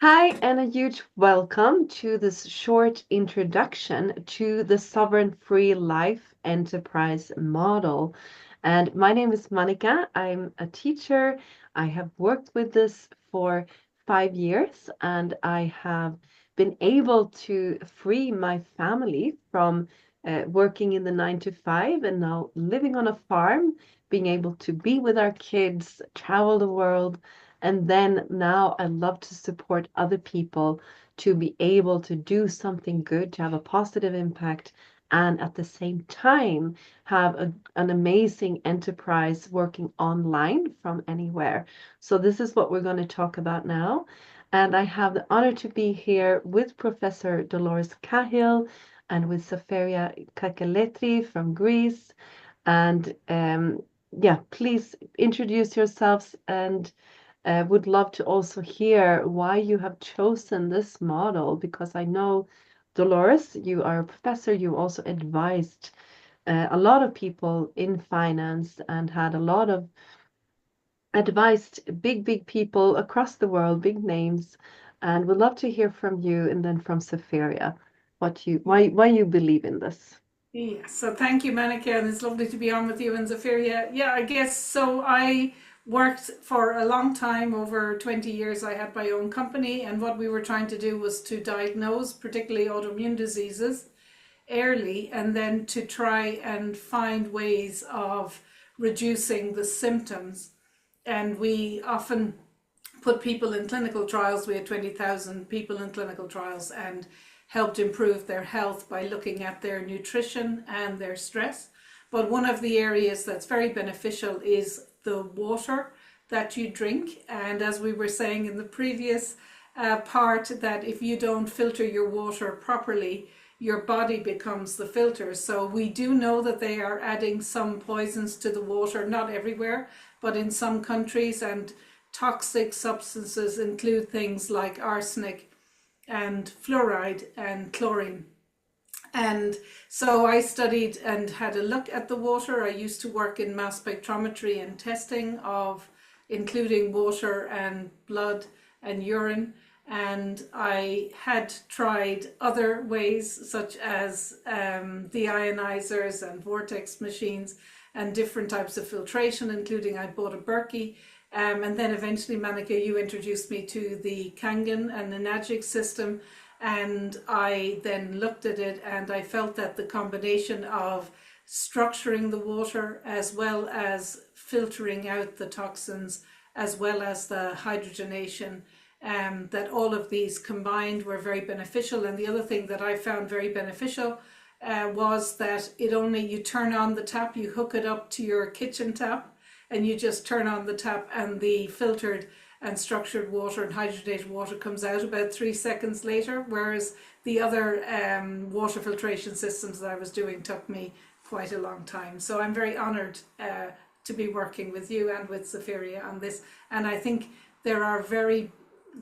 Hi, and a huge welcome to this short introduction to the Sovereign Free Life Enterprise Model. And my name is Maneka. I'm a teacher. I have worked with this for 5 years, and I have been able to free my family from working in the 9 to 5 and now living on a farm, being able to be with our kids, travel the world, and then now I love to support other people to be able to do something good, to have a positive impact, and at the same time have an amazing enterprise working online from anywhere. So this is what we're going to talk about now. And I have the honor to be here with Professor Dolores Cahill and with Zafeiria Kakaletri from Greece. And yeah, please introduce yourselves and would love to also hear why you have chosen this model, because I know, Dolores, you are a professor, you also advised a lot of people in finance and had a lot of advised big people across the world, big names, and would love to hear from you and then from Zafeiria, why you believe in this. Yeah, so thank you, Maneka, and it's lovely to be on with you and Zafeiria. Yeah, I guess so. I worked for a long time, over 20 years. I had my own company, and what we were trying to do was to diagnose, particularly autoimmune diseases, early, and then to try and find ways of reducing the symptoms. And we often put people in clinical trials. We had 20,000 people in clinical trials and helped improve their health by looking at their nutrition and their stress. But one of the areas that's very beneficial is the water that you drink. And as we were saying in the previous part, that if you don't filter your water properly, your body becomes the filter. So we do know that they are adding some poisons to the water, not everywhere, but in some countries. And toxic substances include things like arsenic and fluoride and chlorine. And so I studied and had a look at the water. I used to work in mass spectrometry and testing of including water and blood and urine. And I had tried other ways, such as deionizers and vortex machines and different types of filtration, including I bought a Berkey. And then eventually, Maneka, you introduced me to the Kangen and the Nagic system. And I then looked at it and I felt that the combination of structuring the water as well as filtering out the toxins as well as the hydrogenation, that all of these combined were very beneficial. And the other thing that I found very beneficial was that you turn on the tap, you hook it up to your kitchen tap, and you just turn on the tap and the filtered and structured water and hydrogenated water comes out about 3 seconds later, whereas the other water filtration systems that I was doing took me quite a long time. So I'm very honoured to be working with you and with Zafeiria on this, and I think there are very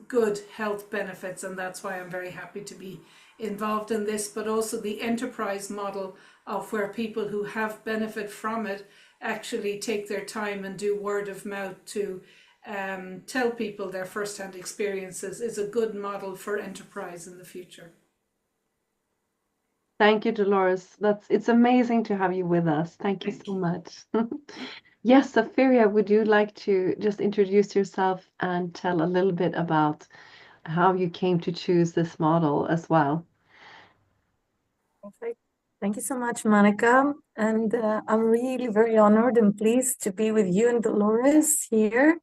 good health benefits, and that's why I'm very happy to be involved in this, but also the enterprise model of where people who have benefit from it actually take their time and do word of mouth to tell people their first-hand experiences is a good model for enterprise in the future. Thank you, Dolores. It's amazing to have you with us. Thank you Thank so you. much. Yes, Safiria, would you like to just introduce yourself and tell a little bit about how you came to choose this model as well? Perfect. Thank you so much, Monica. And I'm really very honored and pleased to be with you and Dolores here.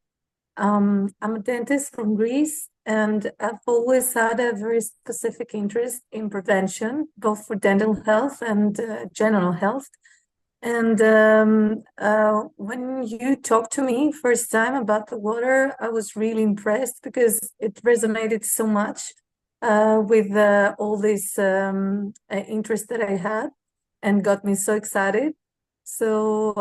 I'm a dentist from Greece, and I've always had a very specific interest in prevention, both for dental health and general health. And when you talked to me first time about the water, I was really impressed because it resonated so much with all this interest that I had and got me so excited. So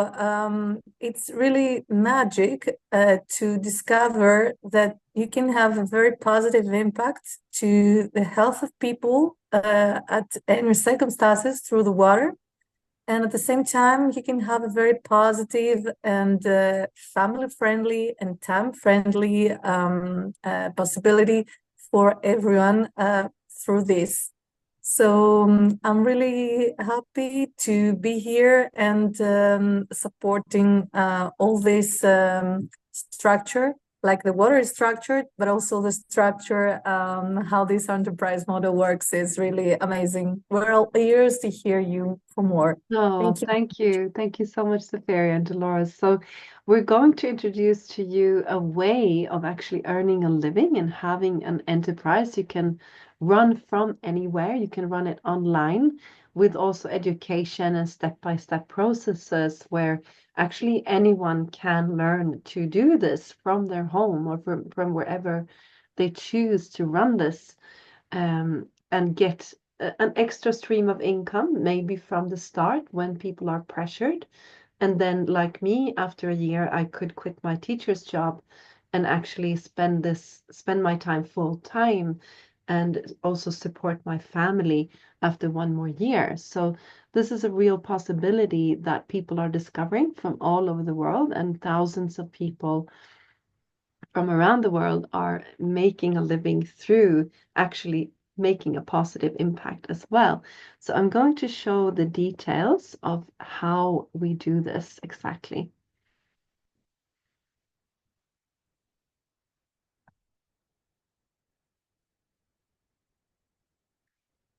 it's really magic to discover that you can have a very positive impact to the health of people at any circumstances through the water. And at the same time, you can have a very positive and family-friendly and time-friendly possibility for everyone through this. So I'm really happy to be here and supporting all this structure, like the water is structured, but also the structure, how this enterprise model works is really amazing. We're all ears to hear you for more. Oh, Thank you. thank you. Thank you so much, Zafeiria and Dolores. So we're going to introduce to you a way of actually earning a living and having an enterprise you can run from anywhere. You can run it online with also education and step-by-step processes where actually anyone can learn to do this from their home or from wherever they choose to run this and get an extra stream of income, maybe from the start when people are pressured. And then, like me, after a year, I could quit my teacher's job and actually spend my time full time and also support my family after one more year. So this is a real possibility that people are discovering from all over the world, and thousands of people from around the world are making a living through actually making a positive impact as well. So I'm going to show the details of how we do this exactly.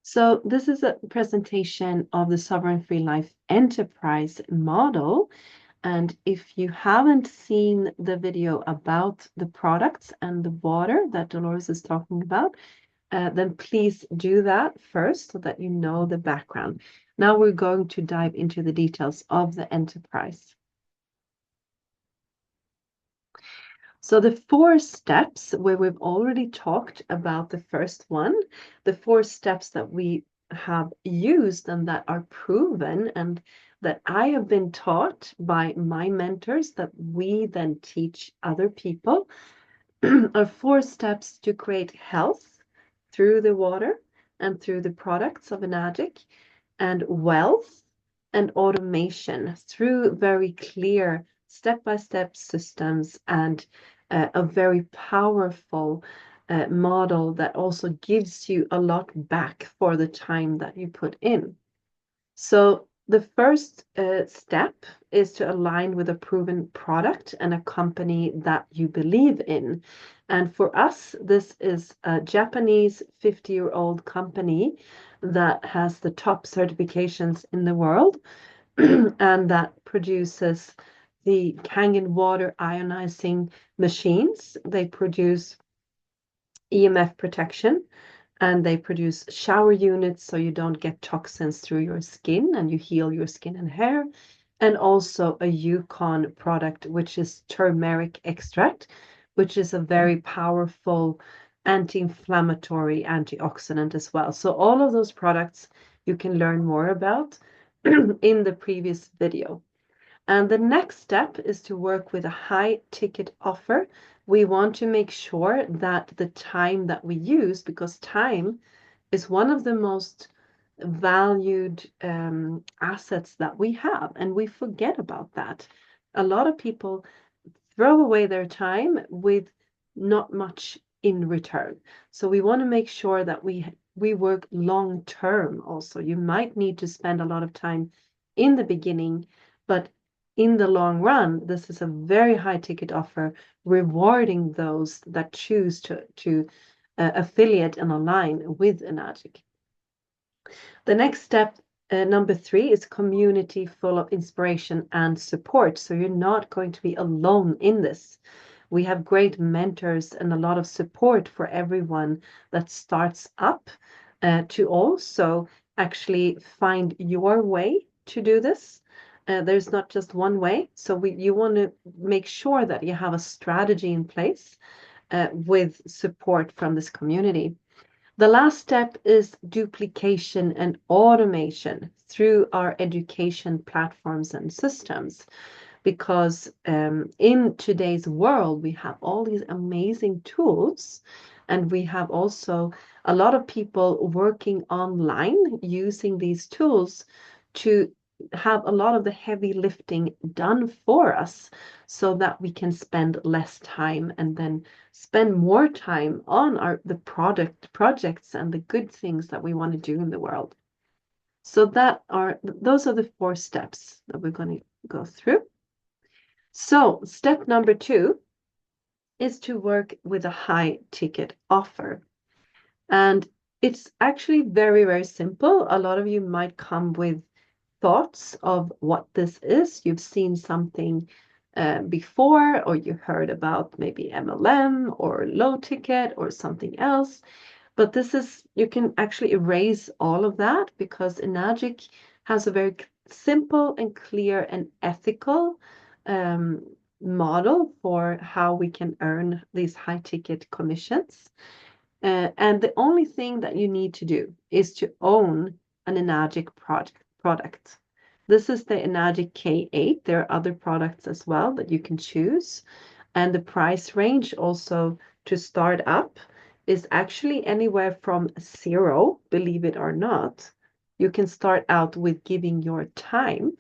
So this is a presentation of the Sovereign Free Life Enterprise model. And if you haven't seen the video about the products and the water that Dolores is talking about, then please do that first so that you know the background. Now we're going to dive into the details of the enterprise. So the 4 steps where we've already talked about the first one, the 4 steps that we have used and that are proven and that I have been taught by my mentors that we then teach other people are 4 steps to create health through the water and through the products of Enagic, and wealth and automation through very clear step-by-step systems and a very powerful model that also gives you a lot back for the time that you put in. So the first step is to align with a proven product and a company that you believe in. And for us, this is a Japanese 50-year-old company that has the top certifications in the world and that produces the Kangen water ionizing machines. They produce EMF protection and they produce shower units so you don't get toxins through your skin and you heal your skin and hair. And also a Yukon product, which is turmeric extract, which is a very powerful anti-inflammatory antioxidant as well. So all of those products you can learn more about in the previous video. And the next step is to work with a high ticket offer. We want to make sure that the time that we use, because time is one of the most valued assets that we have, and we forget about that. A lot of people throw away their time with not much in return. So we want to make sure that we work long term also. You might need to spend a lot of time in the beginning, but in the long run, this is a very high ticket offer, rewarding those that choose to affiliate and align with Enagic. The next step, number 3, is community full of inspiration and support. So you're not going to be alone in this. We have great mentors and a lot of support for everyone that starts up to also actually find your way to do this. There's not just one way. So you want to make sure that you have a strategy in place with support from this community. The last step is duplication and automation through our education platforms and systems. Because in today's world, we have all these amazing tools, and we have also a lot of people working online using these tools to have a lot of the heavy lifting done for us so that we can spend less time and then spend more time on the projects and the good things that we want to do in the world. So those are the 4 steps that we're going to go through. So step number 2 is to work with a high ticket offer. And it's actually very, very simple. A lot of you might come with thoughts of what this is. You've seen something before, or you heard about maybe MLM or low ticket or something else. But you can actually erase all of that, because Enagic has a very simple and clear and ethical model for how we can earn these high ticket commissions. And the only thing that you need to do is to own an Enagic product. This is the Enagic K8. There are other products as well that you can choose. And the price range also to start up is actually anywhere from 0, believe it or not. You can start out with giving your time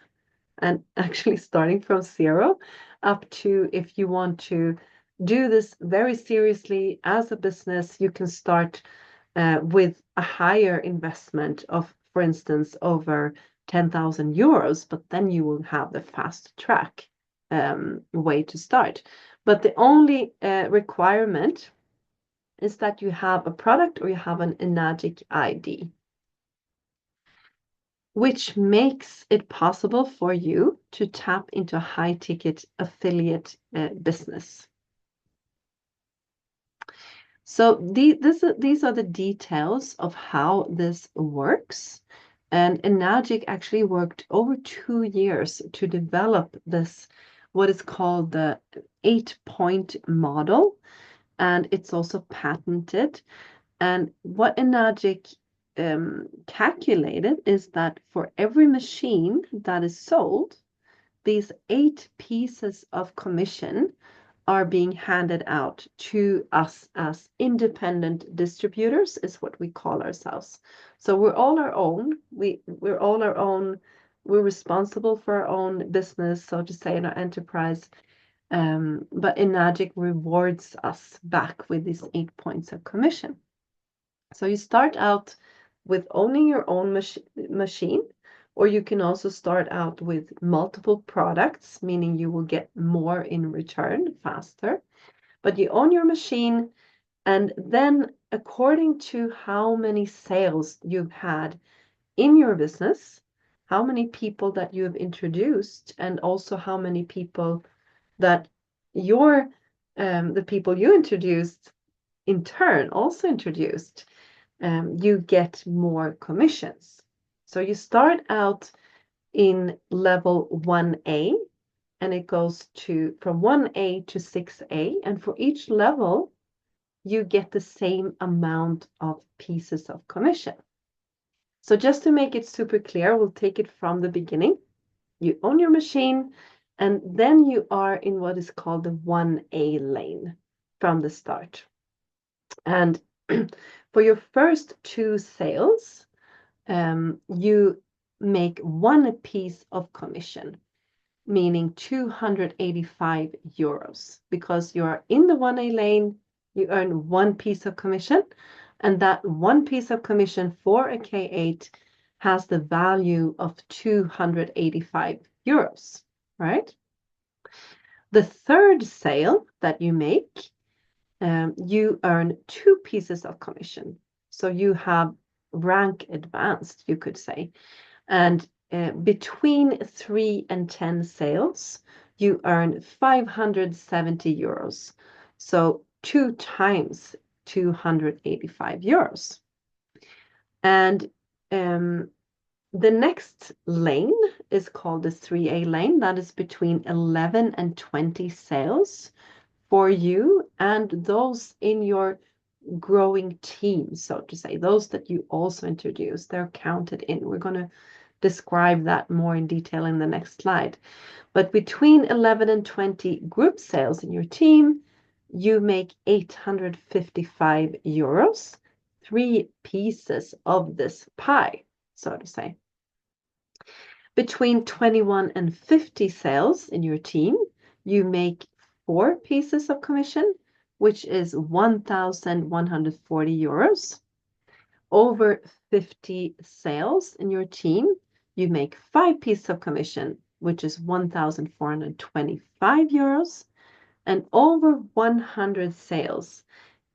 and actually starting from 0 up to, if you want to do this very seriously as a business, you can start with a higher investment of, for instance, over 10,000 euros, but then you will have the fast track way to start. But the only requirement is that you have a product or you have an Enagic ID, which makes it possible for you to tap into a high ticket affiliate business. So these are the details of how this works. And Enagic actually worked over 2 years to develop this, what is called the 8-point model. And it's also patented. And what Enagic calculated is that for every machine that is sold, these 8 pieces of commission are being handed out to us as independent distributors, is what we call ourselves. So we're all our own. We're all our own. We're responsible for our own business, so to say, in our enterprise. But Enagic rewards us back with these 8 points of commission. So you start out with owning your own machine, or you can also start out with multiple products, meaning you will get more in return faster. But you own your machine, and then according to how many sales you've had in your business, how many people that you have introduced, and also how many people that the people you introduced in turn also introduced, you get more commissions. So you start out in level 1A, and it goes from 1A to 6A, and for each level you get the same amount of pieces of commission. So just to make it super clear, we'll take it from the beginning. You own your machine, and then you are in what is called the 1A lane from the start. And for your first 2 sales, you make 1 piece of commission, meaning 285 euros. Because you're in the 1A lane, you earn 1 piece of commission, and that 1 piece of commission for a K8 has the value of 285 euros, right? The third sale that you make, you earn 2 pieces of commission. So you have rank advanced, you could say. And between 3 and 10 sales, you earn 570 euros. So 2 times 285 euros. And the next lane is called the 3A lane. That is between 11 and 20 sales for you and those in your growing team, so to say, those that you also introduce, they're counted in. We're going to describe that more in detail in the next slide. But between 11 and 20 group sales in your team, you make 855 euros, 3 pieces of this pie, so to say. Between 21 and 50 sales in your team, you make 4 pieces of commission, which is 1,140 euros. Over 50 sales in your team, you make 5 pieces of commission, which is 1,425 euros. And over 100 sales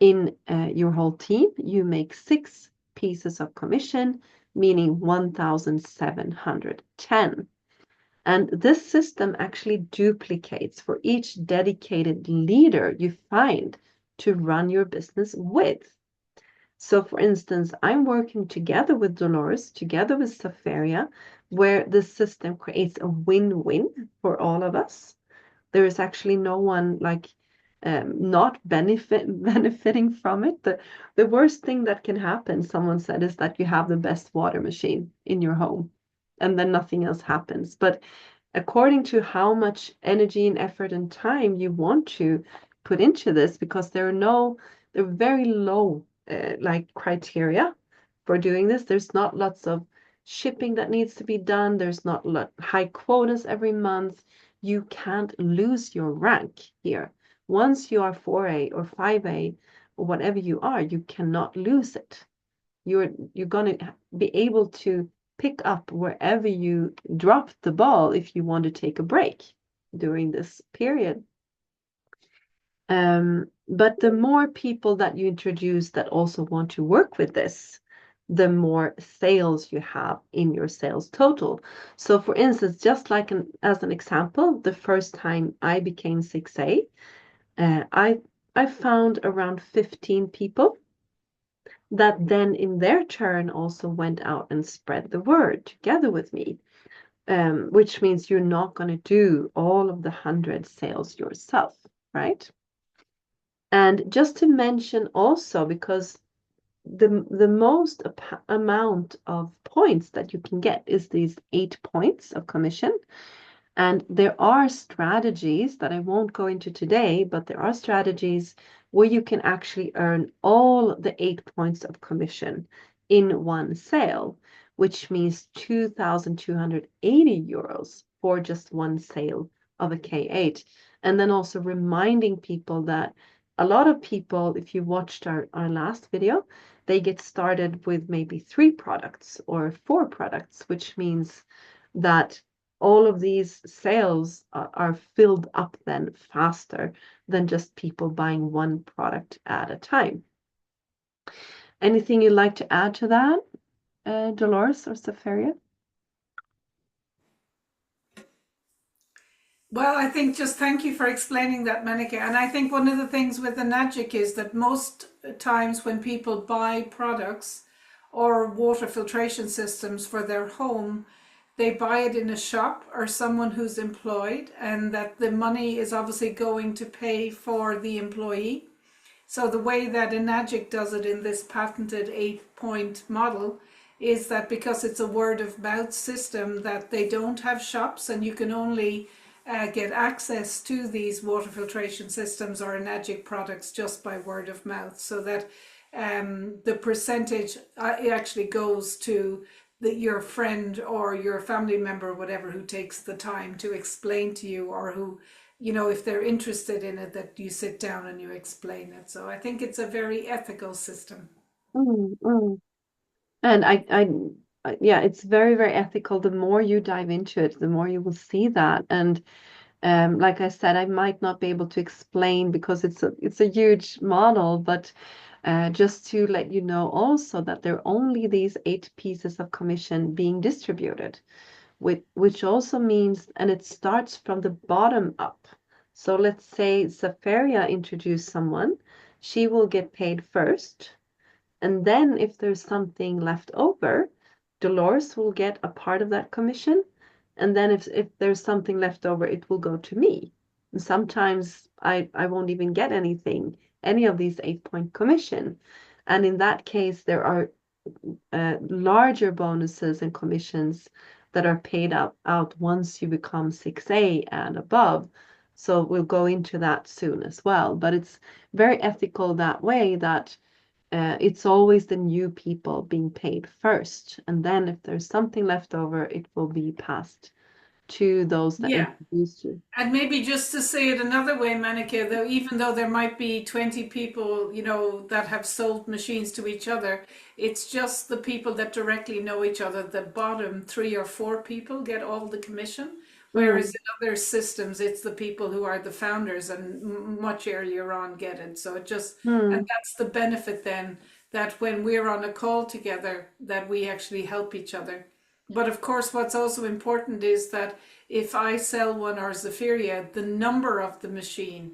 in your whole team, you make 6 pieces of commission, meaning 1,710. And this system actually duplicates for each dedicated leader you find to run your business with. So for instance, I'm working together with Dolores, together with Zafeiria, where the system creates a win-win for all of us. There is actually no one like not benefiting from it. The worst thing that can happen, someone said, is that you have the best water machine in your home and then nothing else happens. But according to how much energy and effort and time you want to put into this, because there are very low like criteria for doing this. There's not lots of shipping that needs to be done. There's not high quotas every month. You can't lose your rank here. Once you are 4A or 5A or whatever you are, you cannot lose it. You're going to be able to pick up wherever you dropped the ball if you want to take a break during this period. But the more people that you introduce that also want to work with this, the more sales you have in your sales total. So for instance, just like as an example, the first time I became 6A, I found around 15 people that then in their turn also went out and spread the word together with me, which means you're not going to do all of the 100 sales yourself, right? And just to mention also, because the most amount of points that you can get is these 8 points of commission. And there are strategies that I won't go into today, but there are strategies where you can actually earn all the 8 points of commission in one sale, which means 2,280 euros for just one sale of a K8. And then also reminding people that a lot of people, if you watched our last video, they get started with maybe 3 products or 4 products, which means that all of these sales are filled up then faster than just people buying one product at a time. Anything you'd like to add to that, Dolores or Zafeiria? Well, I think just thank you for explaining that, Maneka. And I think one of the things with the Magic is that most times when people buy products or water filtration systems for their home, they buy it in a shop or someone who's employed, and that the money is obviously going to pay for the employee. So the way that Enagic does it in this patented 8-point model is that because it's a word of mouth system, that they don't have shops and you can only get access to these water filtration systems or Enagic products just by word of mouth, so that the percentage actually goes to your friend or your family member or whatever who takes the time to explain to you, or who, if they're interested in it, that you sit down and you explain it. So I think it's a very ethical system. Mm, mm. And yeah, it's very, very ethical. The more you dive into it, the more you will see that. And like I said, I might not be able to explain because it's a huge model, but just to let you know also that there are only these 8 pieces of commission being distributed, which also means, and it starts from the bottom up. So let's say Zafeiria introduced someone, she will get paid first. And then if there's something left over, Dolores will get a part of that commission. And then if there's something left over, it will go to me. And sometimes I won't even get any of these 8-point commission. And in that case, there are larger bonuses and commissions that are paid out once you become 6A and above. So we'll go into that soon as well. But it's very ethical that way, that it's always the new people being paid first. And then if there's something left over, it will be passed to those that Yeah. introduced you. And maybe just to say it another way, Maneka, though, even though there might be 20 people, that have sold machines to each other, it's just the people that directly know each other. The bottom 3 or 4 people get all the commission. Mm, Whereas in other systems, it's the people who are the founders and much earlier on get it. So and mm, that's the benefit then, that when we're on a call together, that we actually help each other. But of course, what's also important is that if I sell one or Zafeiria, the number of the machine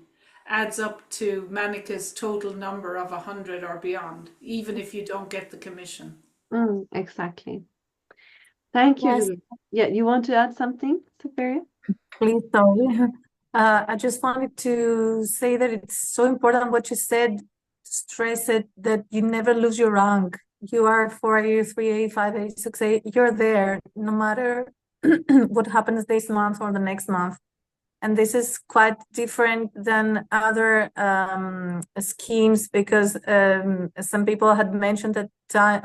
adds up to Maneka's total number of 100 or beyond, even if you don't get the commission. exactly. Thank you, Yes, Dolores. Yeah, you want to add something, Zafeiria? please, sorry. I just wanted to say that it's so important what you said, to stress it, that you never lose your rank. You are 4A, 3A, 5A, 6A, you're there no matter what happens this month or the next month. And this is quite different than other schemes, because some people had mentioned that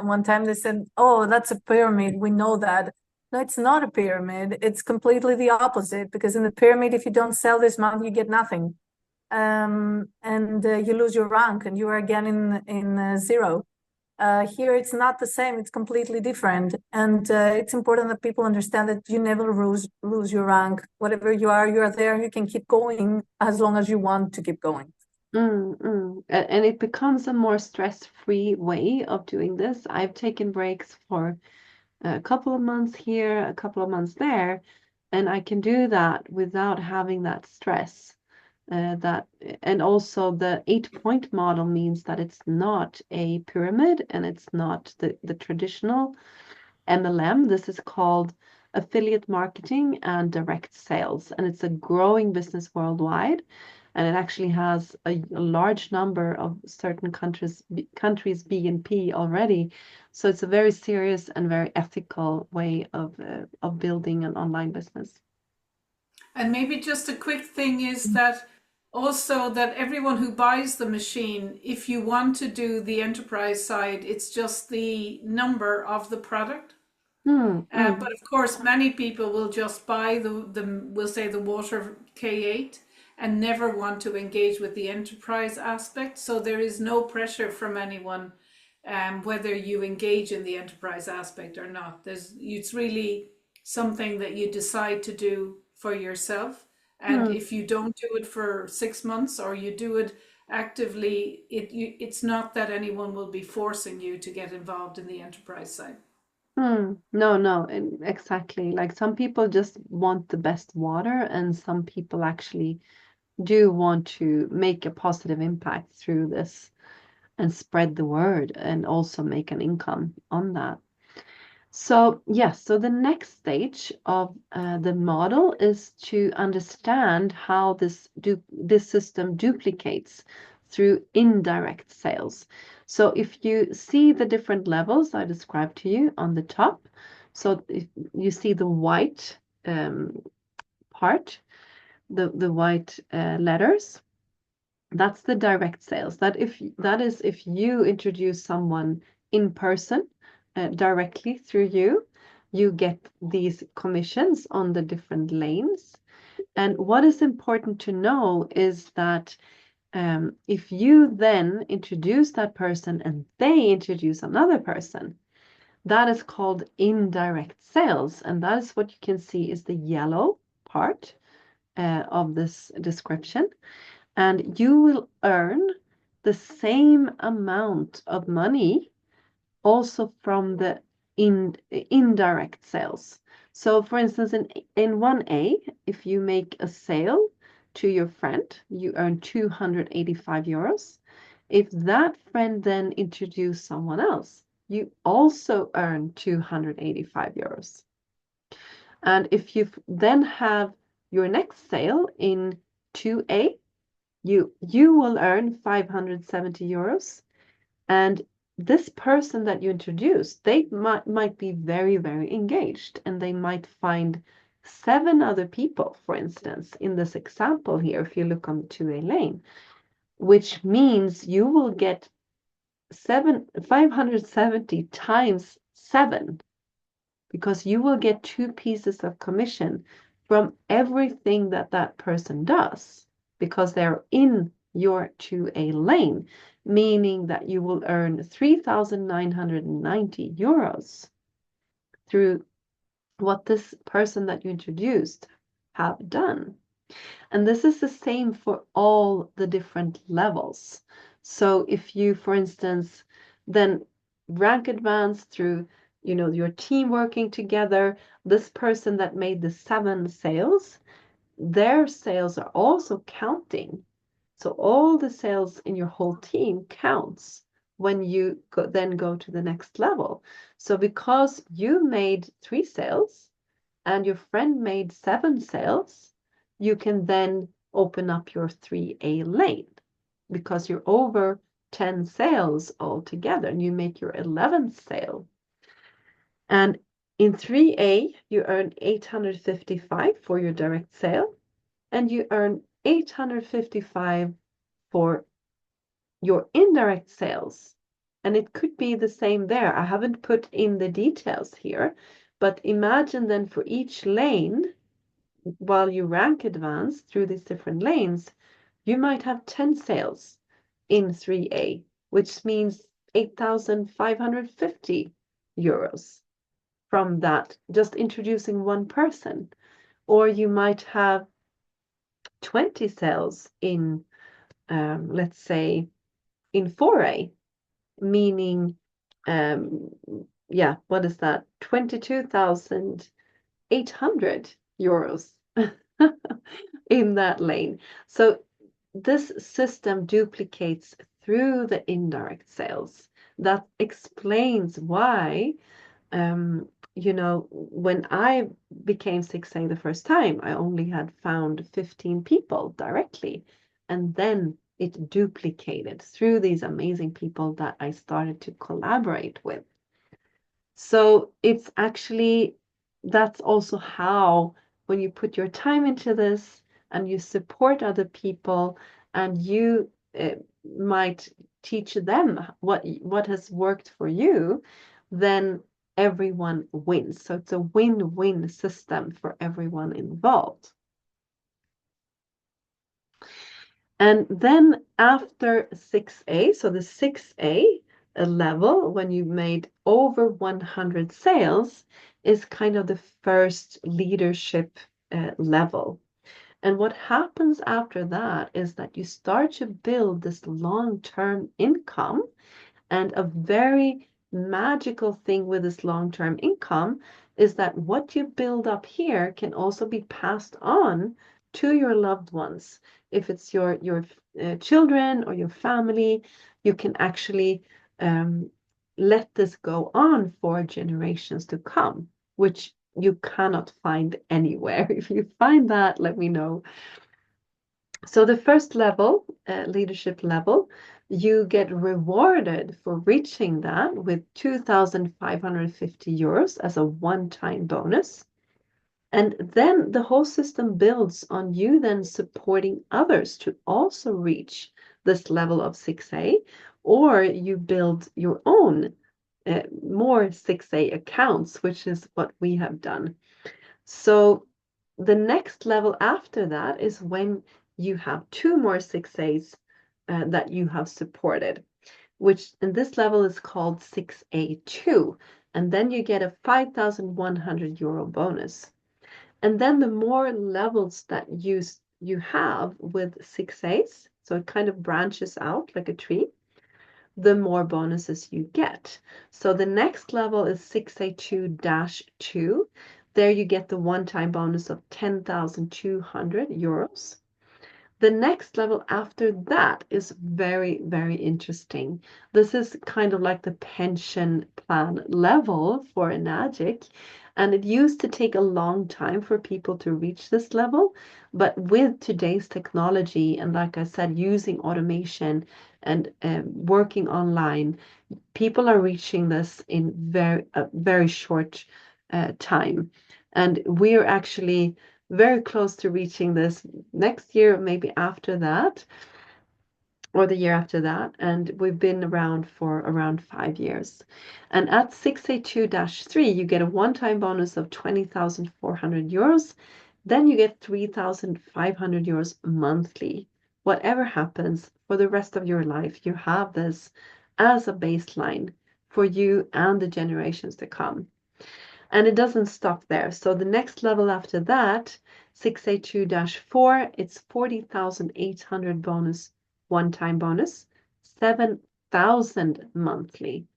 one time they said, oh, that's a pyramid, we know that. No, it's not a pyramid. It's completely the opposite, because in the pyramid, if you don't sell this month, you get nothing. And you lose your rank and you are again in zero. Here, it's not the same. It's completely different. And it's important that people understand that you never lose your rank. Whatever you are there. You can keep going as long as you want to keep going. And it becomes a more stress-free way of doing this. I've taken breaks for a couple of months here, a couple of months there, and I can do that without having that stress. That and also the 8-point model means that it's not a pyramid and it's not the traditional MLM. This is called affiliate marketing and direct sales, and it's a growing business worldwide. And it actually has a large number of certain countries BNP already. So it's a very serious and very ethical way of building an online business. And maybe just a quick thing is that also that everyone who buys the machine, if you want to do the enterprise side, it's just the number of the product. Mm, But mm, of course, many people will just buy we'll say the water K8 and never want to engage with the enterprise aspect. So there is no pressure from anyone, whether you engage in the enterprise aspect or not. It's really something that you decide to do for yourself. And mm. if you don't do it for 6 months or you do it actively, it's not that anyone will be forcing you to get involved in the enterprise side. No, no, exactly. Like some people just want the best water, and some people actually do want to make a positive impact through this and spread the word and also make an income on that. So, yes, so the next stage of the model is to understand how this system duplicates through indirect sales. So if you see the different levels I described to you on the top, so if you see the white part, the white letters, that's the direct sales. That is if you introduce someone in person directly through you, you get these commissions on the different lanes. And what is important to know is that if you then introduce that person and they introduce another person, that is called indirect sales. And that is what you can see is the yellow part of this description, and you will earn the same amount of money also from the indirect sales. So for instance, in 1A, if you make a sale to your friend, you earn 285 euros. If that friend then introduces someone else, you also earn 285 euros. And if you then have your next sale in 2A, you will earn 570 euros, and this person that you introduce, they might be very, very engaged, and they might find 7 other people, for instance, in this example here, if you look on 2A lane, which means you will get 570 times 7, because you will get 2 pieces of commission from everything that that person does, because they're in your 2A lane, meaning that you will earn 3,990 euros through what this person that you introduced have done. And this is the same for all the different levels. So if you, for instance, then rank advance through, your team working together, this person that made the 7 sales, their sales are also counting. So all the sales in your whole team counts when you then go to the next level. So because you made 3 sales and your friend made 7 sales, you can then open up your 3A lane because you're over 10 sales altogether and you make your 11th sale. And in 3A, you earn 855 for your direct sale, and you earn 855 for your indirect sales. And it could be the same there. I haven't put in the details here, but imagine then for each lane, while you rank advance through these different lanes, you might have 10 sales in 3A, which means 8,550 euros from that, just introducing one person. Or you might have 20 sales in, let's say, in 4A, meaning, what is that? 22,800 euros in that lane. So this system duplicates through the indirect sales. That explains why, when I became 6A the first time, I only had found 15 people directly, and then it duplicated through these amazing people that I started to collaborate with. So it's actually, that's also how, when you put your time into this and you support other people and you might teach them what has worked for you, then everyone wins. So it's a win-win system for everyone involved. And then after 6A, so the 6A level, when you made over 100 sales, is kind of the first leadership level. And what happens after that is that you start to build this long-term income. And a very magical thing with this long-term income is that what you build up here can also be passed on to your loved ones. If it's your children or your family, you can actually let this go on for generations to come, which you cannot find anywhere. If you find that, let me know. So the first level, leadership level, you get rewarded for reaching that with 2,550 euros as a one-time bonus. And then the whole system builds on you then supporting others to also reach this level of 6A, or you build your own more 6A accounts, which is what we have done. So the next level after that is when you have 2 more 6As that you have supported, which in this level is called 6A2. And then you get a 5,100 euro bonus. And then the more levels that you have with 6As, so it kind of branches out like a tree, the more bonuses you get. So the next level is 6A2-2. There you get the one-time bonus of 10,200 euros. The next level after that is very, very interesting. This is kind of like the pension plan level for Enagic, and it used to take a long time for people to reach this level. But with today's technology, and like I said, using automation and working online, people are reaching this in very short time. And we're actually very close to reaching this next year, maybe after that. or the year after that, and we've been around for around 5 years. And at 682-3, you get a one-time bonus of 20,400 euros. Then you get 3,500 euros monthly. Whatever happens for the rest of your life, you have this as a baseline for you and the generations to come. And it doesn't stop there. So the next level after that, 682-4, it's 40,800 bonus, one-time bonus, 7,000 monthly.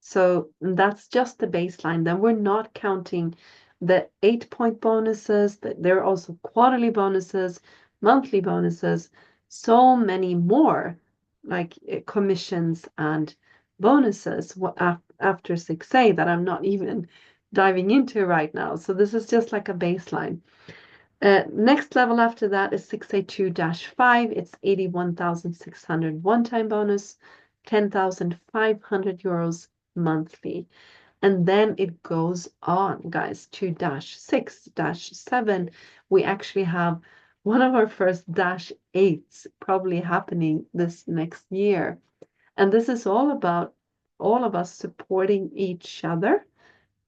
So that's just the baseline. Then we're not counting the 8-point bonuses. There are also quarterly bonuses, monthly bonuses, so many more, like commissions and bonuses after 6A that I'm not even diving into right now. So this is just like a baseline. Next level after that is 6A2-5. It's 81,600 one-time bonus, 10,500 euros monthly. And then it goes on, guys, to -6, -7. We actually have one of our first -8s probably happening this next year. And this is all about all of us supporting each other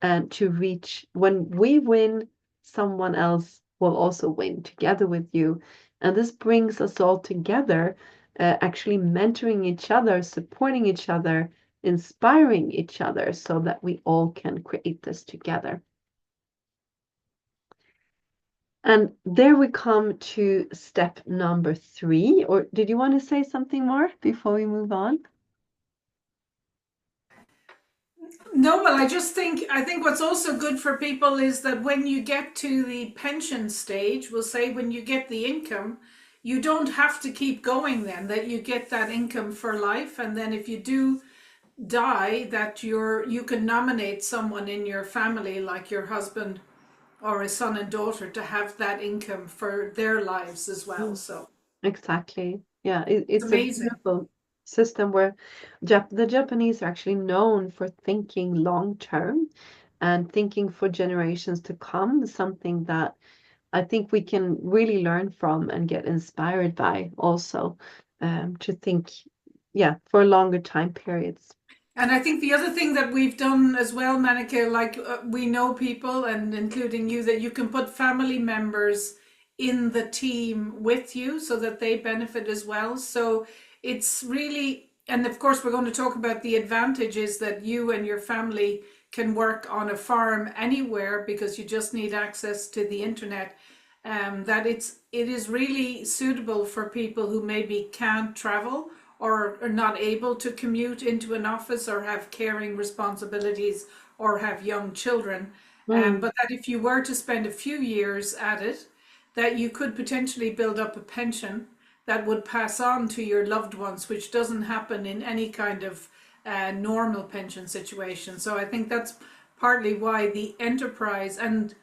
and to reach, when we win, someone else will also win together with you. And this brings us all together, actually mentoring each other, supporting each other, inspiring each other so that we all can create this together. And there we come to step number 3. Or did you want to say something more before we move on? No, well, I think what's also good for people is that when you get to the pension stage, we'll say when you get the income, you don't have to keep going then, that you get that income for life. And then if you do die, that you can nominate someone in your family, like your husband or a son and daughter, to have that income for their lives as well. So Exactly. Yeah, it's it's a amazing. beautiful system where the Japanese are actually known for thinking long term and thinking for generations to come, something that I think we can really learn from and get inspired by also, to think, yeah, for longer time periods. And I think the other thing that we've done as well, Maneka, like we know people, and including you, that you can put family members in the team with you so that they benefit as well. So it's really, and of course, we're going to talk about the advantages that you and your family can work on a farm anywhere because you just need access to the internet. That it is really suitable for people who maybe can't travel or are not able to commute into an office or have caring responsibilities or have young children. But that if you were to spend a few years at it, that you could potentially build up a pension that would pass on to your loved ones, which doesn't happen in any kind of normal pension situation. So I think that's partly why the enterprise, and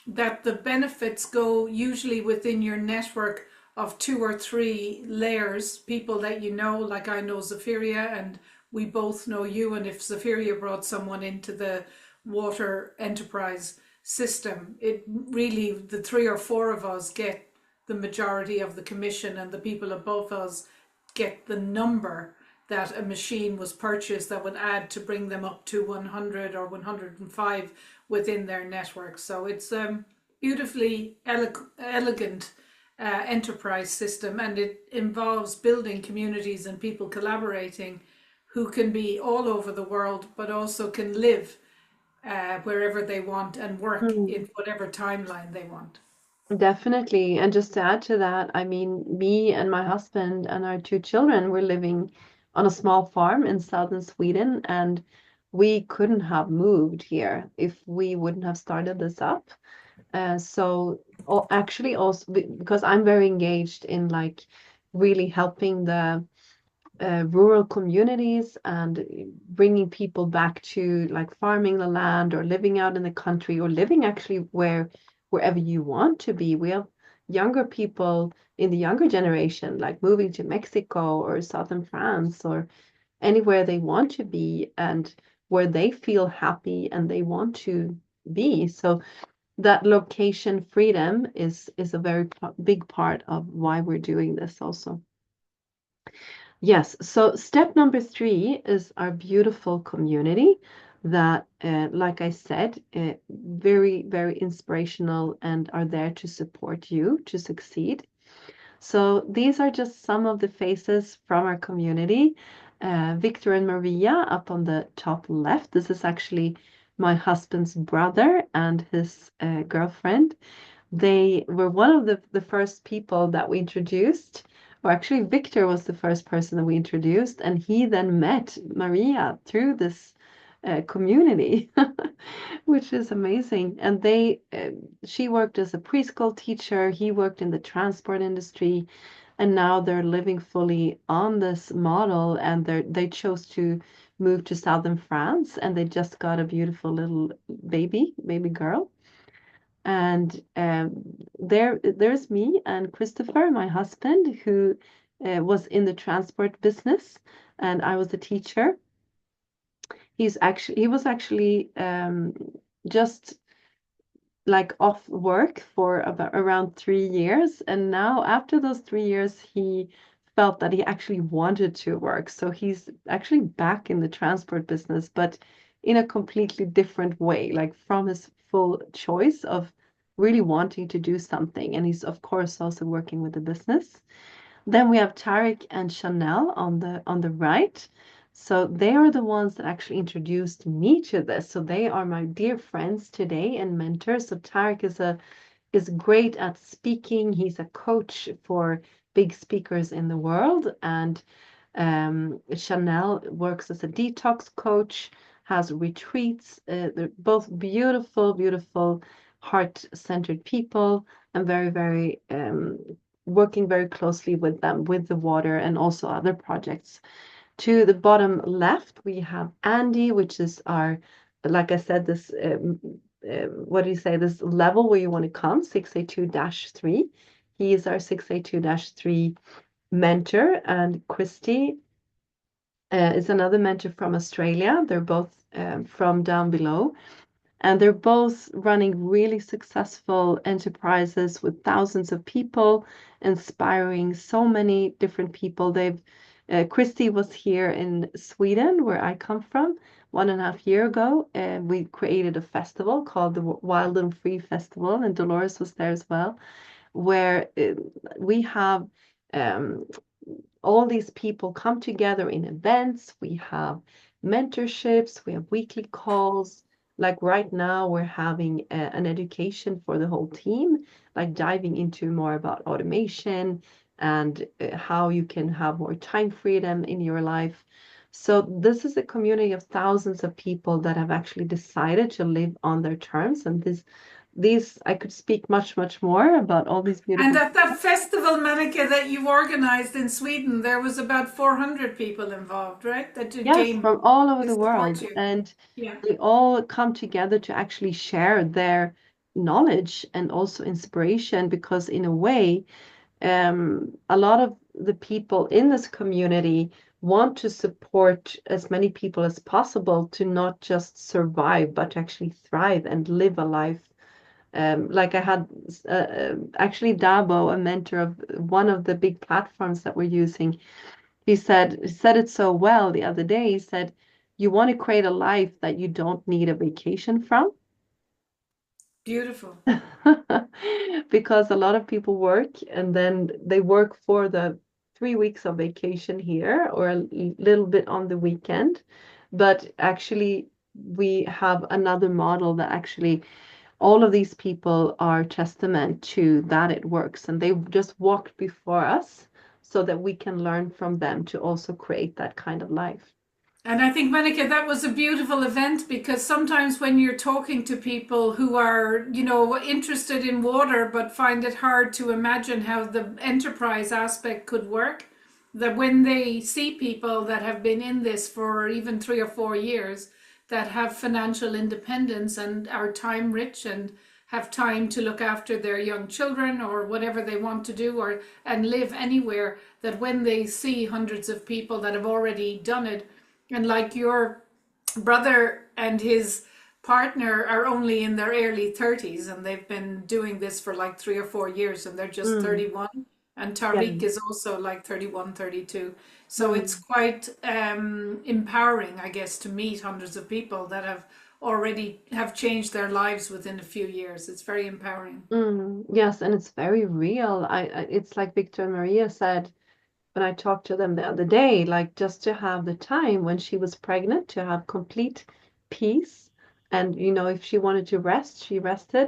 that the benefits go usually within your network of 2 or 3 layers, people that you know, like I know Zafeiria and we both know you, and if Zafeiria brought someone into the water enterprise system, it really, the 3 or 4 of us get the majority of the commission, and the people above us get the number that a machine was purchased that would add to bring them up to 100 or 105 within their network. So it's beautifully elegant enterprise system, and it involves building communities and people collaborating who can be all over the world but also can live wherever they want and work in whatever timeline they want. Definitely. And just to add to that, I mean, me and my husband and our 2 children were living on a small farm in southern Sweden, and we couldn't have moved here if we wouldn't have started this up. So actually also because I'm very engaged in like really helping the rural communities and bringing people back to like farming the land or living out in the country or living actually wherever you want to be. We have younger people in the younger generation like moving to Mexico or southern France or anywhere they want to be and where they feel happy and they want to be. So that location freedom is a very big part of why we're doing this also. Yes, so step number 3 is our beautiful community that, like I said, very, very inspirational and are there to support you to succeed. So these are just some of the faces from our community. Victor and Maria up on the top left. This is actually my husband's brother and his girlfriend. They were one of the first people that we introduced, or actually Victor was the first person that we introduced, and he then met Maria through this community, which is amazing. And she worked as a preschool teacher, he worked in the transport industry, and now they're living fully on this model, and they chose to move to southern France, and they just got a beautiful little baby girl. And there's me and Christopher, my husband, who was in the transport business, and I was a teacher. He was actually just like off work for about around 3 years, and now after those 3 years, he felt that he actually wanted to work. So he's actually back in the transport business, but in a completely different way, like from his full choice of really wanting to do something. And he's of course also working with the business. Then we have Tarek and Chanel on the right. So they are the ones that actually introduced me to this. So they are my dear friends today and mentors. So Tarek is great at speaking. He's a coach for big speakers in the world, and Chanel works as a detox coach, has retreats. They're both beautiful, beautiful, heart-centered people, and very, very working very closely with them with the water and also other projects. To the bottom left, we have Andy, which is our, like I said, this, what do you say, this level where you want to come, 682-3. He is our 682-3 mentor, and Christy is another mentor from Australia. They're both from down below. And they're both running really successful enterprises with thousands of people, inspiring so many different people. Christy was here in Sweden, where I come from, 1.5 years ago, and we created a festival called the Wild and Free Festival, and Dolores was there as well, where we have um, all these people come together in events. We have mentorships, we have weekly calls. Like right now, we're having an education for the whole team, like diving into more about automation and how you can have more time freedom in your life. So this is a community of thousands of people that have actually decided to live on their terms. And these I could speak much, much more about all these And beautiful. at that festival, Maneka, that you organized in Sweden, there was about 400 people involved, right? That Yes, came from all over to the support world. you. And Yeah. they all come together to actually share their knowledge and also inspiration, because in a way, a lot of the people in this community want to support as many people as possible to not just survive, but to actually thrive and live a life. Like I had actually Dabo, a mentor of one of the big platforms that we're using. He said it so well the other day. He said, "You want to create a life that you don't need a vacation from." Beautiful. Because a lot of people work and then they work for the 3 weeks of vacation here or a little bit on the weekend. But actually, we have another model that actually all of these people are testament to that it works, and they just walked before us so that we can learn from them to also create that kind of life. And I think, Monica, that was a beautiful event because sometimes when you're talking to people who are, interested in water but find it hard to imagine how the enterprise aspect could work, that when they see people that have been in this for even 3 or 4 years, that have financial independence and are time rich and have time to look after their young children or whatever they want to do or and live anywhere, that when they see hundreds of people that have already done it, and like your brother and his partner are only in their early 30s and they've been doing this for like 3 or 4 years and they're just Mm, 31, and Yeah. Tariq is also like 31, 32. So it's Mm. quite empowering, I guess, to meet hundreds of people that have already have changed their lives within a few years. It's very empowering. Mm. Yes, and it's very real. It's like Victor and Maria said when I talked to them the other day, like just to have the time when she was pregnant to have complete peace. And, if she wanted to rest, she rested.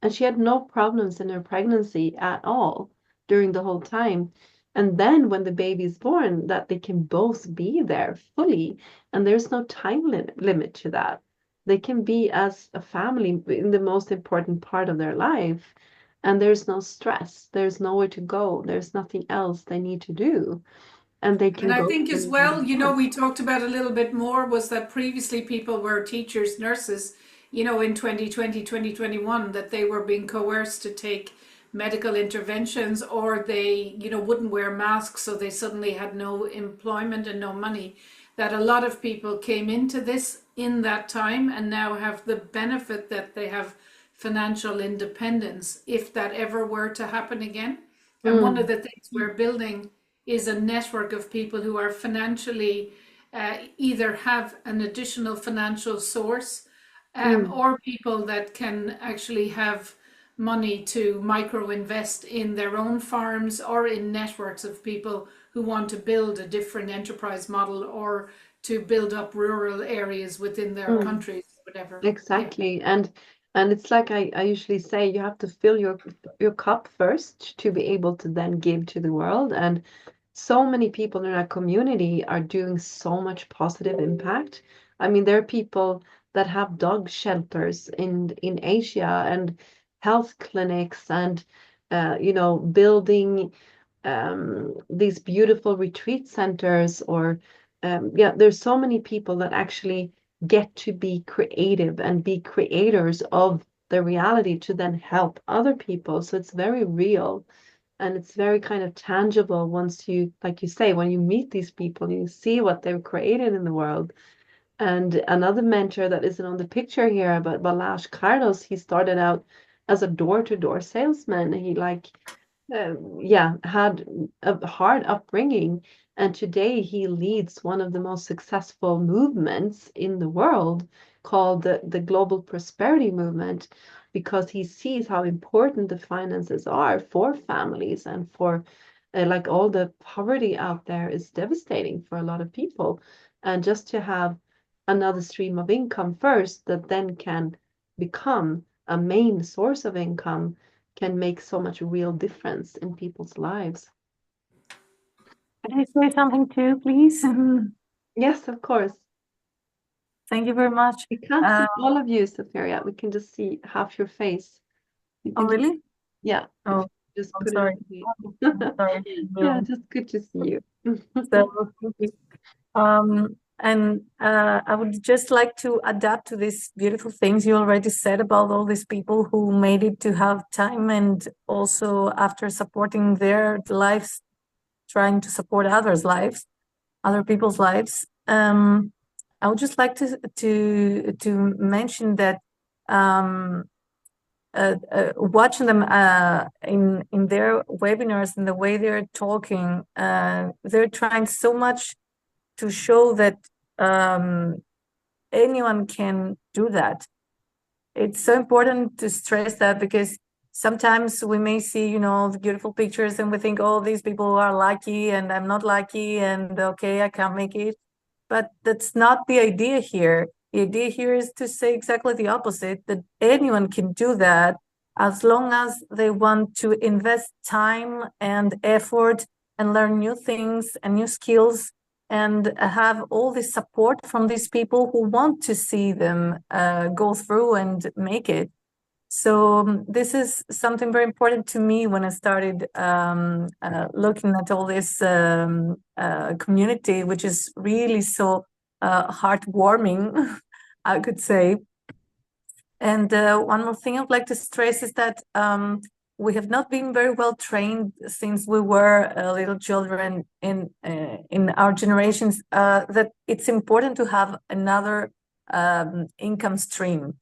And she had no problems in her pregnancy at all during the whole time. And then when the baby's born, that they can both be there fully. And there's no time limit to that. They can be as a family in the most important part of their life, and there's no stress, there's nowhere to go, there's nothing else they need to do, and they And can I go think as whenever well, they want. we talked about a little bit more was that previously people were teachers, nurses, in 2020, 2021, that they were being coerced to take medical interventions, or they, wouldn't wear masks, so they suddenly had no employment and no money. That a lot of people came into this in that time and now have the benefit that they have financial independence if that ever were to happen again. And one of Mm, the things we're building is a network of people who are financially either have an additional financial source, mm, or people that can actually have money to micro invest in their own farms or in networks of people who want to build a different enterprise model or to build up rural areas within their mm. countries, whatever. Yeah. Exactly. And it's like I usually say, you have to fill your cup first to be able to then give to the world. And so many people in our community are doing so much positive impact. I mean, there are people that have dog shelters in Asia, and health clinics, and building these beautiful retreat centers, or yeah, there's so many people that actually get to be creative and be creators of the reality to then help other people. So it's very real, and it's very kind of tangible once you, like you say, when you meet these people, you see what they've created in the world. And another mentor that isn't on the picture here, but Balázs Carlos, he started out as a door-to-door salesman. He yeah, had a hard upbringing, and today he leads one of the most successful movements in the world called the Global Prosperity Movement, because he sees how important the finances are for families, and for like all the poverty out there is devastating for a lot of people. And just to have another stream of income first that then can become a main source of income can make so much real difference in people's lives. Can I say something too, please? Yes, of course. Thank you very much. We can't see all of you, Zafeiria. We can just see half your face. You Oh, can just, really? yeah, if Oh, you just I'm put it sorry. on the I'm sorry. Yeah, No. just good to see you. So, thank you. And I would just like to adapt to these beautiful things you already said about all these people who made it to have time, and also after supporting their lives, trying to support others' lives, other people's lives. I would just like to mention that watching them in their webinars and the way they're talking, they're trying so much to show that anyone can do that. It's so important to stress that, because sometimes we may see, the beautiful pictures and we think, oh, these people are lucky and I'm not lucky, and okay, I can't make it. But that's not the idea here. The idea here is to say exactly the opposite, that anyone can do that as long as they want to invest time and effort and learn new things and new skills, and have all the support from these people who want to see them go through and make it. So this is something very important to me when I started looking at all this community, which is really so heartwarming, I could say. And one more thing I'd like to stress is that we have not been very well trained since we were little children in our generations, that it's important to have another income stream.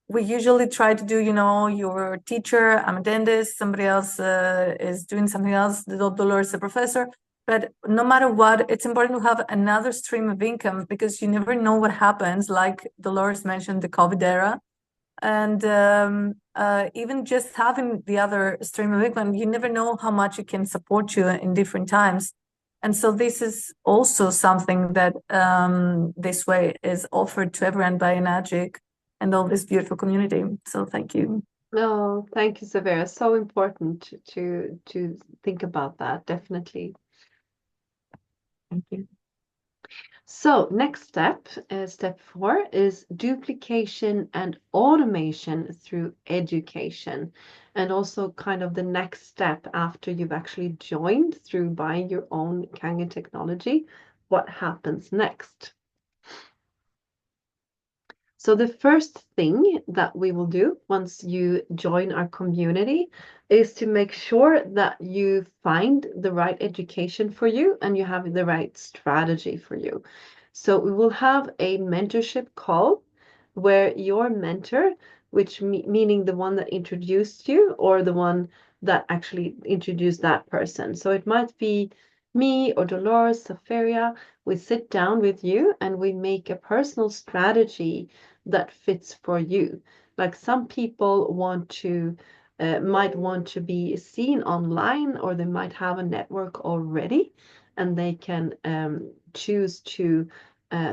we usually try to do, you're a teacher, I'm a dentist, somebody else is doing something else, Dolores is a professor. But no matter what, it's important to have another stream of income because you never know what happens. Like Dolores mentioned, the COVID era. And even just having the other stream of income, you never know how much it can support you in different times. And so this is also something that this way is offered to everyone by Enagic and all this beautiful community. So thank you. Oh, thank you, Zafeiria. So important to think about that, definitely. Thank you. So next step, step 4, is duplication and automation through education. And also kind of the next step after you've actually joined through buying your own Kangen technology, what happens next? So the first thing that we will do once you join our community is to make sure that you find the right education for you and you have the right strategy for you. So we will have a mentorship call where your mentor, which meaning the one that introduced you or the one that actually introduced that person. So it might be me or Dolores, Zafeiria. We sit down with you and we make a personal strategy that fits for you. Like some people might want to be seen online, or they might have a network already, and they can choose to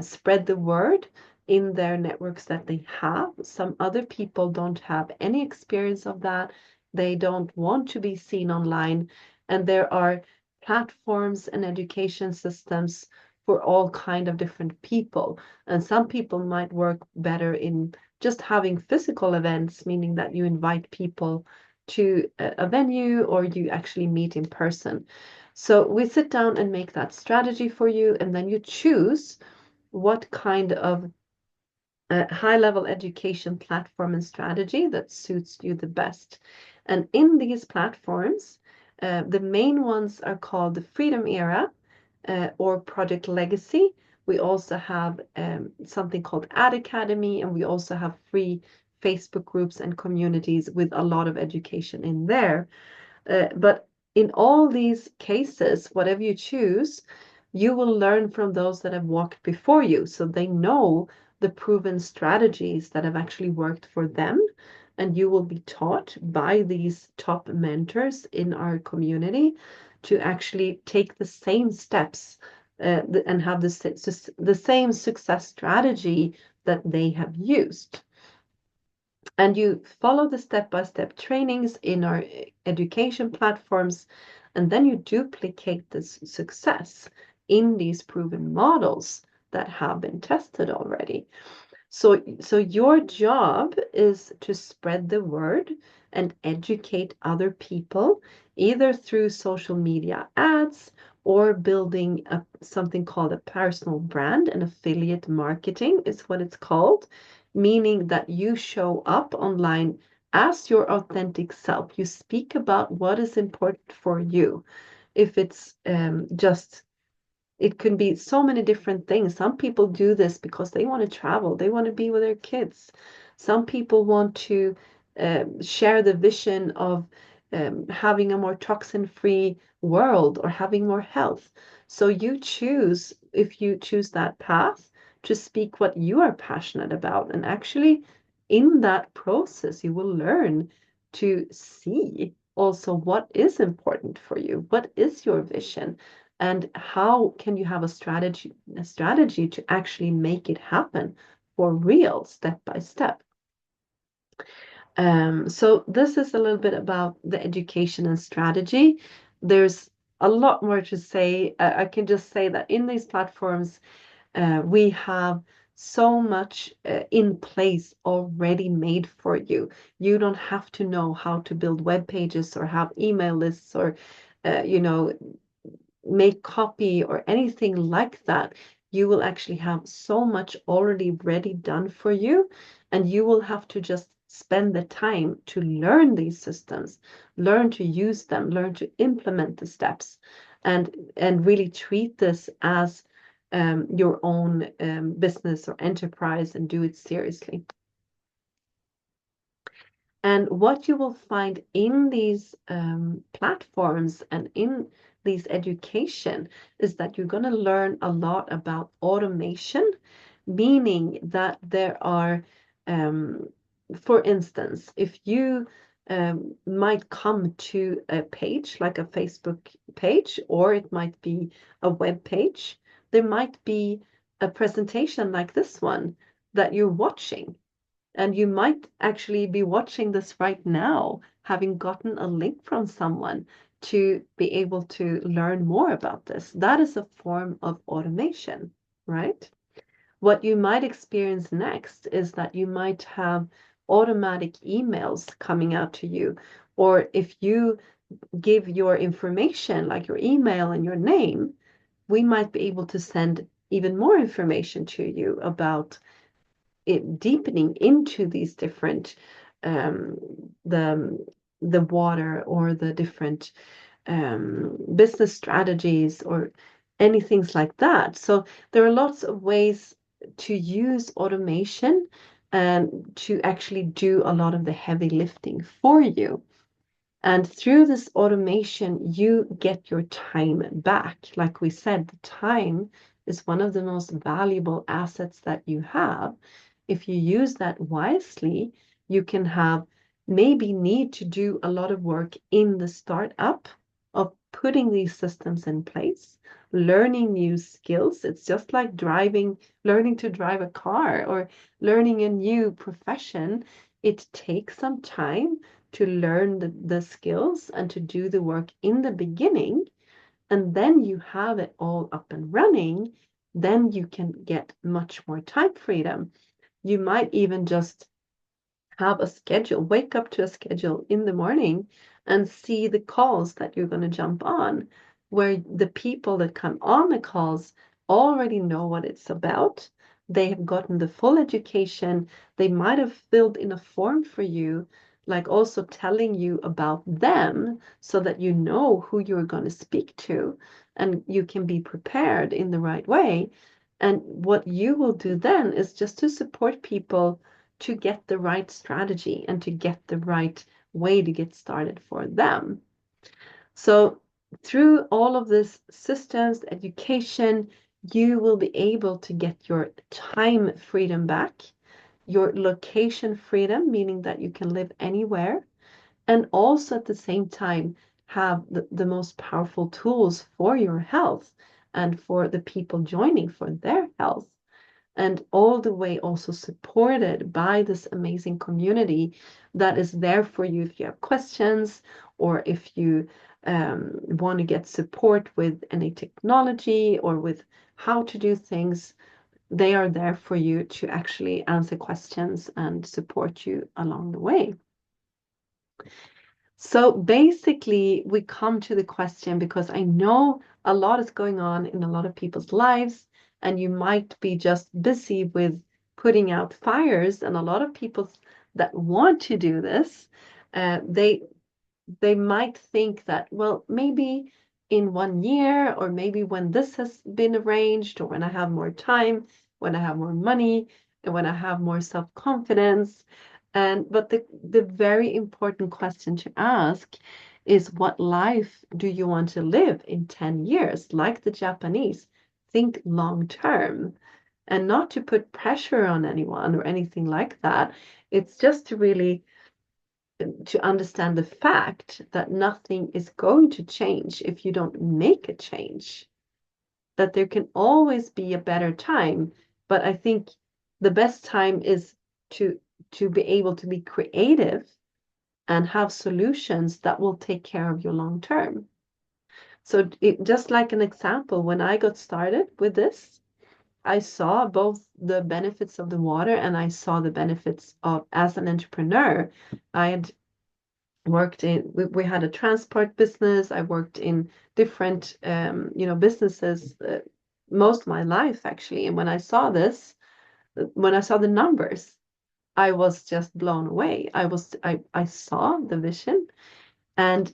spread the word in their networks that they have. Some other people don't have any experience of that. They don't want to be seen online, and there are platforms and education systems for all kind of different people. And some people might work better in just having physical events, meaning that you invite people to a venue or you actually meet in person. So we sit down and make that strategy for you, and then you choose what kind of high-level education platform and strategy that suits you the best. And in these platforms, the main ones are called the Freedom Era or Project Legacy. We also have something called Ad Academy, and we also have free Facebook groups and communities with a lot of education in there. But in all these cases, whatever you choose, you will learn from those that have walked before you. So they know the proven strategies that have actually worked for them. And you will be taught by these top mentors in our community to actually take the same steps and have the same success strategy that they have used. And you follow the step-by-step trainings in our education platforms, and then you duplicate this success in these proven models that have been tested already. So your job is to spread the word and educate other people, either through social media ads or building something called a personal brand. And affiliate marketing is what it's called, meaning that you show up online as your authentic self. You speak about what is important for you. If it's just it can be so many different things. Some people do this because they want to travel, they want to be with their kids. Some people want to share the vision of having a more toxin-free world or having more health. So you choose, if you choose that path, to speak what you are passionate about. And actually, in that process, you will learn to see also what is important for you, what is your vision, and how can you have a strategy to actually make it happen for real, step by step. So this is a little bit about the education and strategy. There's a lot more to say. I can just say that in these platforms, we have so much in place already made for you. You don't have to know how to build web pages or have email lists or, make copy or anything like that. You will actually have so much already ready done for you, and you will have to just spend the time to learn these systems, learn to use them, learn to implement the steps, and really treat this as your own business or enterprise and do it seriously. And what you will find in these platforms and in these education is that you're going to learn a lot about automation, meaning that there are, um, for instance, if you might come to a page like a Facebook page, or it might be a web page, there might be a presentation like this one that you're watching. And you might actually be watching this right now, having gotten a link from someone to be able to learn more about this. That is a form of automation, right? What you might experience next is that you might have automatic emails coming out to you. Or if you give your information, like your email and your name, we might be able to send even more information to you about it, deepening into these different um, the the water or the different business strategies or anything like that. So there are lots of ways to use automation and to actually do a lot of the heavy lifting for you. And through this automation, you get your time back. Like we said, the time is one of the most valuable assets that you have. If you use that wisely, you can have maybe need to do a lot of work in the startup of putting these systems in place, learning new skills. It's just like driving, learning to drive a car or learning a new profession. It takes some time to learn the skills and to do the work in the beginning, and then you have it all up and running, then you can get much more time freedom. You might even just have a schedule, wake up to a schedule in the morning and see the calls that you're going to jump on, where the people that come on the calls already know what it's about. They have gotten the full education. They might have filled in a form for you, like also telling you about them so that you know who you're going to speak to and you can be prepared in the right way. And what you will do then is just to support people to get the right strategy and to get the right way to get started for them. So through all of this systems, education, you will be able to get your time freedom back, your location freedom, meaning that you can live anywhere, and also at the same time have the most powerful tools for your health and for the people joining for their health, and all the way also supported by this amazing community that is there for you if you have questions or if you want to get support with any technology or with how to do things. They are there for you to actually answer questions and support you along the way. So basically, we come to the question because I know a lot is going on in a lot of people's lives, and you might be just busy with putting out fires. And a lot of people that want to do this, they might think that, well, maybe in 1 year, or maybe when this has been arranged, or when I have more time, when I have more money, and when I have more self-confidence. But the very important question to ask is, what life do you want to live in 10 years? Like the Japanese, think long term, and not to put pressure on anyone or anything like that. It's just to really to understand the fact that nothing is going to change if you don't make a change, that there can always be a better time. But I think the best time is to be able to be creative and have solutions that will take care of you long term. So just like an example, when I got started with this, I saw both the benefits of the water and I saw the benefits of, as an entrepreneur, I had worked in, we had a transport business. I worked in different businesses most of my life actually. And when I saw this, when I saw the numbers, I was just blown away. I saw the vision, and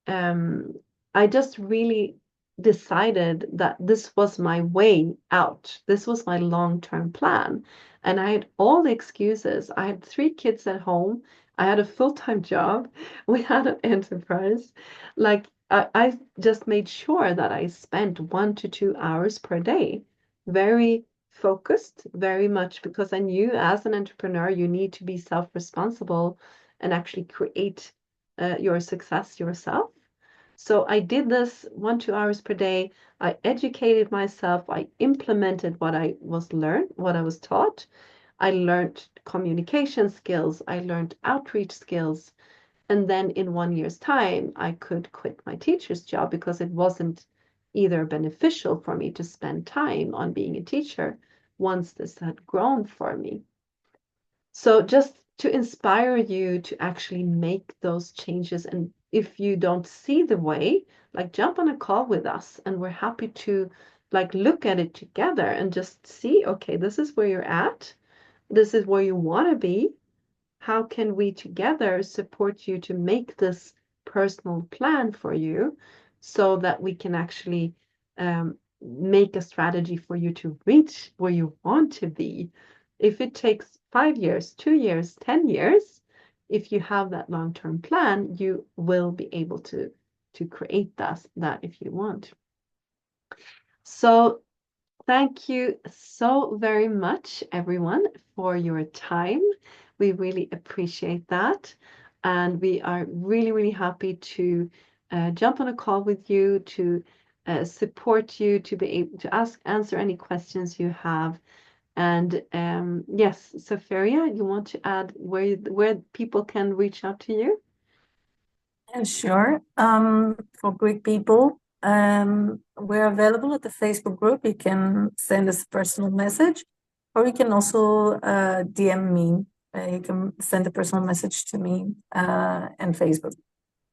um I just really decided that this was my way out. This was my long-term plan. And I had all the excuses. I had 3 kids at home. I had a full-time job. We had an enterprise. Like I just made sure that I spent 1 to 2 hours per day, very focused, very much because I knew as an entrepreneur, you need to be self-responsible and actually create your success yourself. So I did this 1, 2 hours per day. I educated myself. I implemented what I was taught. I learned communication skills. I learned outreach skills. And then in 1 year's time, I could quit my teacher's job because it wasn't either beneficial for me to spend time on being a teacher once this had grown for me. So just to inspire you to actually make those changes. And if you don't see the way, like jump on a call with us and we're happy to like look at it together and just see, okay, this is where you're at. This is where you want to be. How can we together support you to make this personal plan for you so that we can actually make a strategy for you to reach where you want to be? If it takes 5 years, 2 years, 10 years, if you have that long-term plan, you will be able to create that if you want. So thank you so very much, everyone, for your time. We really appreciate that. And we are really, really happy to jump on a call with you, to support you, to be able to answer any questions you have. And yes, Zafeiria, you want to add where people can reach out to you? And sure. For Greek people, we're available at the Facebook group. You can send us a personal message, or you can also DM me. You can send a personal message to me and Facebook.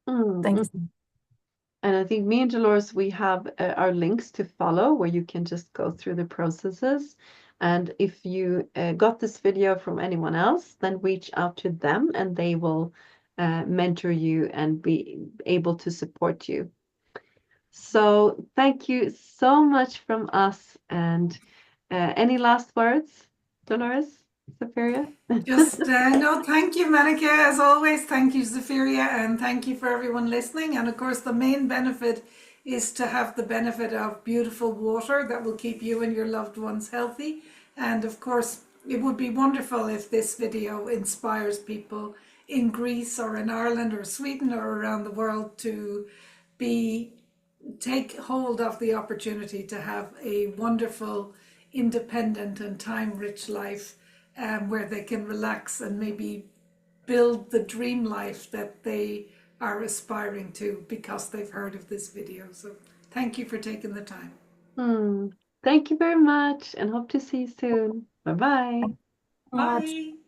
Thank you. And I think me and Dolores, we have our links to follow where you can just go through the processes. And if you got this video from anyone else, then reach out to them and they will mentor you and be able to support you. So thank you so much from us. And any last words, Dolores, Zafeiria? Just no, thank you, Maneka, as always. Thank you, Zafeiria, and thank you for everyone listening. And of course, the main benefit is to have the benefit of beautiful water that will keep you and your loved ones healthy. And of course, it would be wonderful if this video inspires people in Greece or in Ireland or Sweden or around the world to be take hold of the opportunity to have a wonderful, independent, and time rich life where they can relax and maybe build the dream life that they are aspiring to because they've heard of this video. So, thank you for taking the time. Thank you very much and hope to see you soon. Bye bye. Much. Bye.